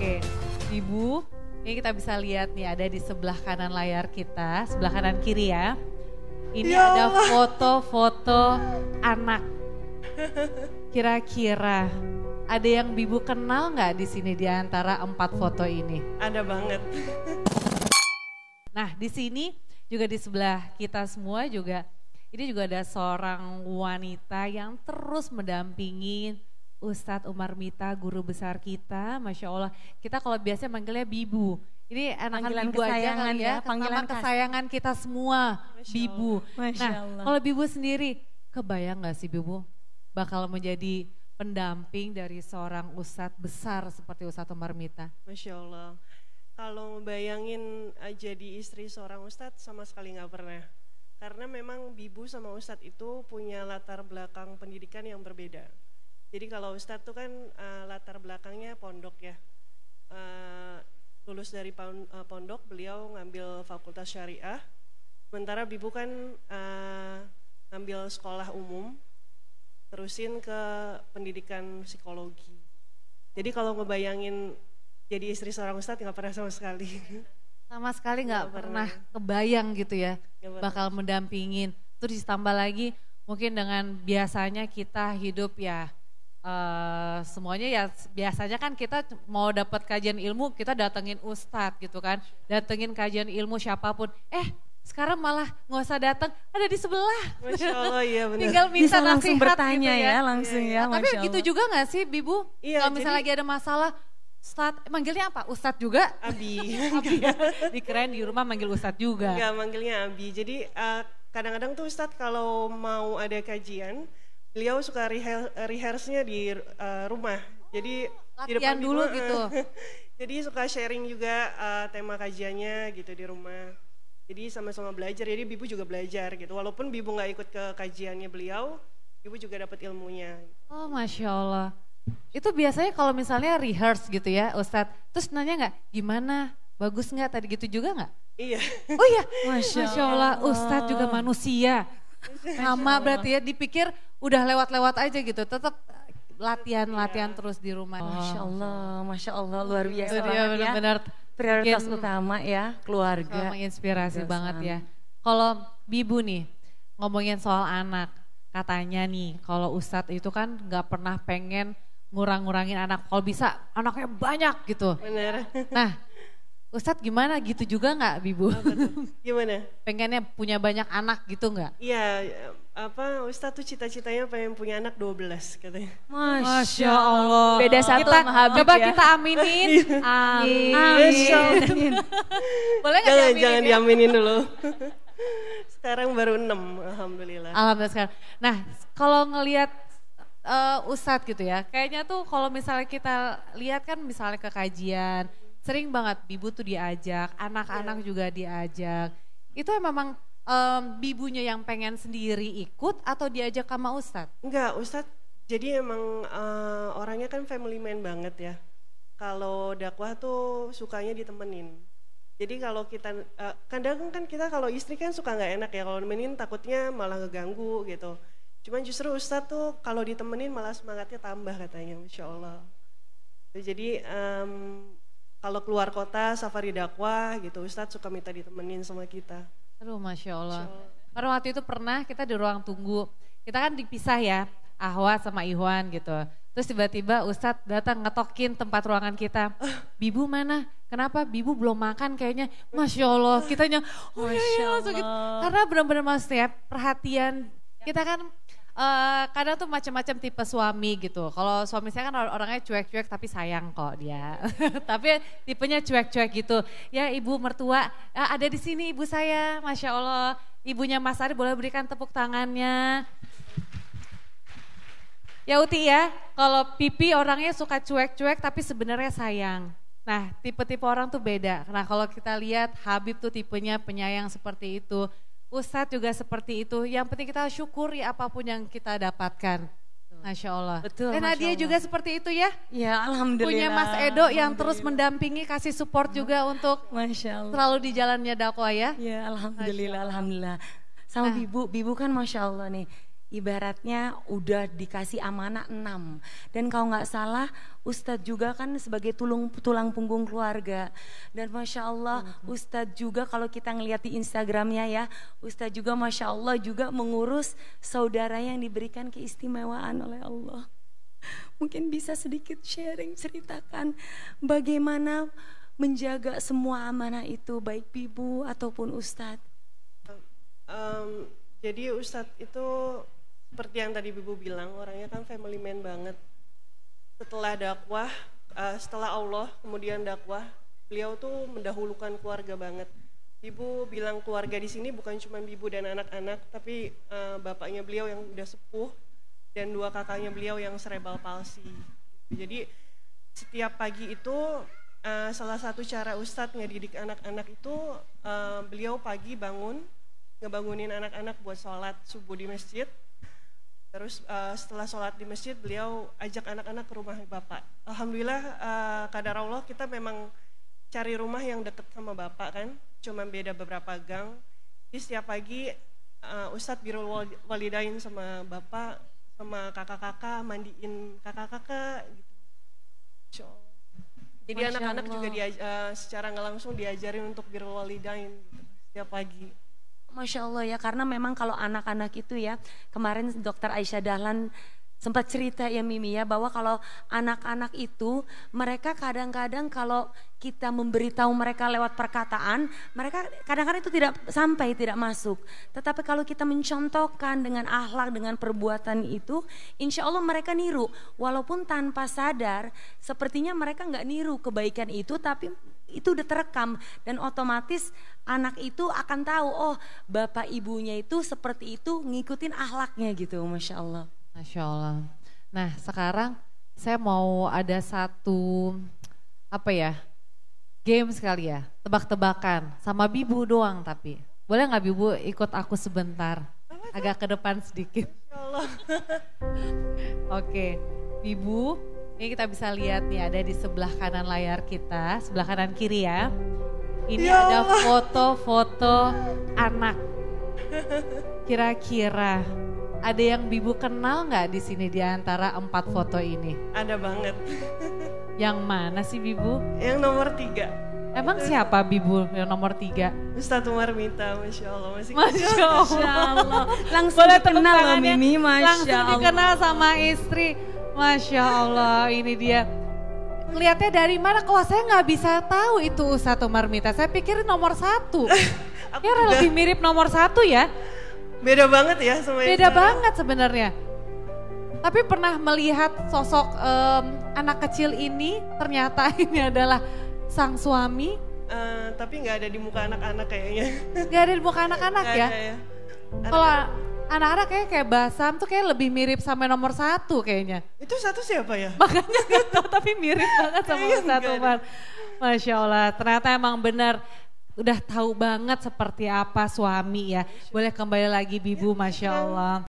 Oke, Ibu, ini kita bisa lihat nih ada di sebelah kanan layar kita, sebelah kanan kiri ya. Ini Ya ada Allah. foto-foto anak. Kira-kira ada yang Bibu kenal nggak di sini di antara 4 foto ini? Ada banget. Nah, di sini juga di sebelah kita semua juga ini juga ada seorang wanita yang terus mendampingi Ustadz Umar Mita, guru besar kita, Masya Allah. Kita kalau biasanya manggilnya Bibu. Ini enakan Panggilan Bibu aja kesayangan kali ya, ya, panggilan nama kesayangan kita semua, Masya Bibu. Masya Nah, Allah. kalau Bibu sendiri, kebayang gak sih Bibu bakal menjadi pendamping dari seorang Ustadz besar seperti Ustadz Umar Mita? Masya Allah. Kalau bayangin jadi istri seorang ustadz sama sekali nggak pernah. Karena memang Bibu sama ustadz itu punya latar belakang pendidikan yang berbeda. Jadi kalau ustadz tuh kan latar belakangnya pondok ya. Lulus dari pondok, beliau ngambil fakultas syariah. Sementara Bibu kan ngambil sekolah umum, terusin ke pendidikan psikologi. Jadi kalau ngebayangin jadi istri seorang ustadz nggak pernah sama sekali. Sama sekali nggak Nggak pernah pernah. kebayang gitu ya, Nggak pernah. bakal mendampingin. Terus ditambah lagi mungkin dengan biasanya kita hidup ya semuanya ya biasanya kan kita mau dapat kajian ilmu kita datengin ustadz gitu kan, datengin kajian ilmu siapapun. Sekarang malah nggak usah datang, ada di sebelah. Masya Allah, iya benar. Tinggal minta Bisa langsung nasihat bertanya gitu ya, langsung Iya, ya, Tapi Masya gitu Allah. juga nggak sih Bibu? Iya, Kalau misalnya jadi- lagi ada masalah, Ustadz, manggilnya apa? Ustadz juga? Abi. Abi ya? Dikirain di rumah manggil Ustadz juga. Enggak, manggilnya Abi. Jadi kadang-kadang tuh Ustadz kalau mau ada kajian, beliau suka rehearse-nya di rumah. Jadi di Latihan depan dulu Bibu, gitu. Jadi suka sharing juga tema kajiannya gitu di rumah. Jadi sama-sama belajar. Jadi Bibu juga belajar gitu. Walaupun Bibu nggak ikut ke kajiannya beliau, Bibu juga dapat ilmunya. Oh Masya Allah. Itu biasanya kalau misalnya rehearse gitu ya Ustadz, terus nanya nggak gimana, bagus nggak tadi gitu juga nggak? Iya. Oh iya, Masya Masya Allah Ustadz juga manusia. Sama berarti ya dipikir udah lewat-lewat aja gitu, tetap latihan terus di rumah. Masya Allah, luar biasa Itu dia banget ya. benar-benar Prioritas bikin- utama ya, keluarga. menginspirasi Kebiasaan. banget ya. Kalau Bibu nih ngomongin soal anak, katanya nih kalau Ustadz itu kan nggak pernah pengen ngurang-ngurangin anak. Kalau bisa anaknya banyak gitu. Benar. Nah Ustadz gimana gitu juga nggak Bibu? Apa tuh? Gimana? Pengennya punya banyak anak gitu nggak? Iya, Ustadz tuh cita-citanya pengen punya anak 12 katanya. Masya Allah. Beda satu Kita, sama Habib coba ya. kita aminin. Amin. Masya Allah. Boleh nggak Jangan, diaminin jangan ya? diaminin dulu. Sekarang baru 6, alhamdulillah. Alhamdulillah sekarang. Nah, kalau ngelihat Ustadz gitu ya, kayaknya tuh kalau misalnya kita lihat kan misalnya ke kajian, sering banget Bibu tuh diajak, anak-anak juga diajak. Itu memang Bibunya yang pengen sendiri ikut atau diajak sama Ustadz? Enggak, Ustadz jadi emang orangnya kan family man banget ya. Kalau dakwah tuh sukanya ditemenin. Jadi kalau kita, kadang kan kita kalau istri kan suka nggak enak ya, kalau nemenin takutnya malah ngeganggu gitu. Cuman justru Ustadz tuh kalau ditemenin malah semangatnya tambah katanya, Masya Allah. Jadi kalau keluar kota, safari dakwah gitu, Ustadz suka minta ditemenin sama kita. Aduh Masya Allah. Masya Allah. Karena waktu itu pernah kita di ruang tunggu, kita kan dipisah ya, Ahwat sama Ihwan gitu. Terus tiba-tiba Ustadz datang ngetokin tempat ruangan kita. Bibu mana? Kenapa? Bibu belum makan kayaknya. Masya Allah, kitanya oh iya, Masya iya, langsung gitu. Allah. Karena benar-benar maksudnya perhatian. Kita kan kadang tuh macam-macam tipe suami gitu. Kalau suami saya kan orangnya cuek-cuek tapi sayang kok dia. Tapi tipenya cuek-cuek gitu. Ya ibu mertua, ada di sini ibu saya, Masya Allah. Ibunya Mas Ari boleh berikan tepuk tangannya. Ya Uti ya, kalau Pipi orangnya suka cuek-cuek tapi sebenarnya sayang. Nah tipe-tipe orang tuh beda. Nah kalau kita lihat Habib tuh tipenya penyayang seperti itu. Ustadz juga seperti itu. Yang penting kita syukuri apapun yang kita dapatkan. Masya Allah. Betul, Dan Masya Nadia Allah. juga seperti itu ya. Ya alhamdulillah. Punya Mas Edo yang terus Alhamdulillah. mendampingi, kasih support juga untuk Masya Allah. selalu di jalannya dakwah ya. Ya alhamdulillah, alhamdulillah. Sama Nah. Bibu kan Masya Allah nih. ibaratnya udah dikasih amanah 6. Dan kalau nggak salah Ustadz juga kan sebagai tulang punggung keluarga. Dan Masya Allah Ustadz juga kalau kita ngelihat di Instagramnya ya, Ustadz juga Masya Allah juga mengurus saudara yang diberikan keistimewaan oleh Allah. Mungkin bisa sedikit sharing, ceritakan bagaimana menjaga semua amanah itu, baik Bibu ataupun Ustadz. Jadi Ustadz itu seperti yang tadi Bibu bilang, orangnya kan family man banget. Setelah dakwah, setelah Allah kemudian dakwah, beliau tuh mendahulukan keluarga banget. Ibu bilang keluarga di sini bukan cuma Bibu dan anak-anak, tapi bapaknya beliau yang udah sepuh dan 2 kakaknya beliau yang cerebral palsy. Jadi setiap pagi itu salah satu cara Ustadz ngedidik anak-anak itu beliau pagi ngebangunin anak-anak buat sholat subuh di masjid. Terus setelah sholat di masjid beliau ajak anak-anak ke rumah Bapak. Alhamdulillah kadar Allah kita memang cari rumah yang dekat sama Bapak kan, cuma beda beberapa gang. Jadi setiap pagi Ustadz birrul walidain sama Bapak, sama kakak-kakak, mandiin kakak-kakak gitu. Jadi anak-anak juga secara nggak langsung diajarin untuk birrul walidain gitu, setiap pagi. Masya Allah ya, karena memang kalau anak-anak itu ya, kemarin Dokter Aisyah Dahlan sempat cerita ya Mimi ya, bahwa kalau anak-anak itu mereka kadang-kadang kalau kita memberitahu mereka lewat perkataan, mereka kadang-kadang itu tidak masuk. Tetapi kalau kita mencontohkan dengan akhlak, dengan perbuatan itu, insya Allah mereka niru. Walaupun tanpa sadar, sepertinya mereka nggak niru kebaikan itu, tapi itu udah terekam dan otomatis anak itu akan tahu, oh bapak ibunya itu seperti itu, ngikutin akhlaknya gitu. Masya Allah. Masya Allah. Nah sekarang saya mau ada satu game sekali ya, tebak-tebakan sama Bibu doang, tapi boleh nggak Bibu ikut aku sebentar, agak ke depan sedikit. Masya Allah. Oke, Bibu, ini kita bisa lihat nih ada di sebelah kanan layar kita, sebelah kanan kiri ya. Ini Ya ada Allah. foto-foto anak. Kira-kira ada yang Bibu kenal nggak di sini di antara 4 foto ini? Ada banget. Yang mana sih Bibu? Yang nomor 3. Emang siapa Bibu yang nomor 3? Ustadz Umar Mita, Masya Allah. Masih Masya Allah. Langsung Boleh tepuk dikenal loh tangannya. Mimi, Masya Langsung Allah. dikenal sama istri. Masya Allah, ini dia. Ngeliatnya dari mana? Kalau saya nggak bisa tahu itu Ustadz Umar Mita. Saya pikir nomor 1. Ya lebih mirip nomor 1 ya. Beda banget ya sama yang Beda sekarang. banget sebenarnya. Tapi pernah melihat sosok anak kecil ini, ternyata ini adalah sang suami. Tapi nggak ada di muka anak-anak kayaknya. Gak ada di muka anak-anak Nggak ya. ada ya. Kalau anak-anak kayak Basam tuh kayak lebih mirip sama nomor 1 kayaknya. Itu satu siapa ya? Makanya gak tahu tapi mirip banget sama Iya, Ustadz enggak Umar. Masya Allah, ternyata emang benar udah tahu banget seperti apa suami ya. Boleh kembali lagi Bibu, Masya Allah.